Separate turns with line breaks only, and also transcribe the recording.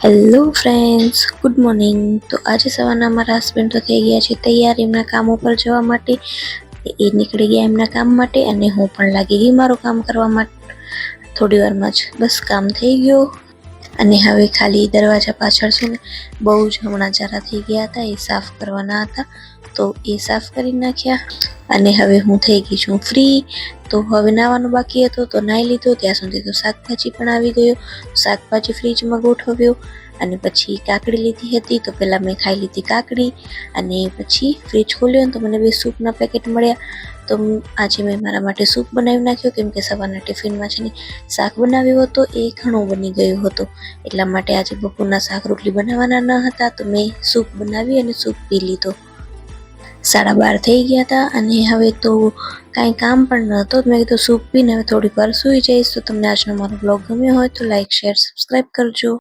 Hello friends, good morning. તો આજે સવારના અમારા હસબન્ડ તો થઈ ગયા છે તૈયાર એમના કામ ઉપર જવા માટે. એ નીકળી ગયા એમના કામ માટે અને હું પણ લાગી ગઈ મારું કામ કરવા માટે. થોડી વારમાં જ બસ કામ થઈ ગયો અને હવે ખાલી દરવાજા પાછળ છે ને બહુ જ હમણાં ચારા થઈ ગયા હતા, એ સાફ કરવાના હતા તો એ સાફ કરી નાખ્યા અને હવે હું થઈ ગઈ છું ફ્રી. તો હવે નાવાનું બાકી હતું તો નાહી લીધો. ત્યાં સુધી તો શાકભાજી પણ આવી ગયો. શાકભાજી ફ્રીજમાં ગોઠવ્યો અને પછી કાકડી લીધી હતી તો પહેલાં મેં ખાઈ લીધી કાકડી અને પછી ફ્રીજ ખોલ્યો તો મને 2 સૂપના પેકેટ મળ્યા. તો આજે મેં મારા માટે સૂપ બનાવી નાખ્યો, કેમ કે સવારના ટિફિનમાં છે ને શાક બનાવ્યો હતો એ ઘણું બની ગયું હતું, એટલા માટે આજે બપોરના શાક રોટલી બનાવવાના ન હતા તો મેં સૂપ બનાવી અને સૂપ પી લીધો. 12:30 થઈ ગયા હતા અને હવે તો કાંઈ કામ પણ નહોતું. મેં કીધું સૂપ પીને હવે થોડીક વાર સૂઈ જઈશ. તો તમને આજનો મારો બ્લોગ ગમ્યો હોય તો લાઈક, શેર, સબસ્ક્રાઈબ કરજો.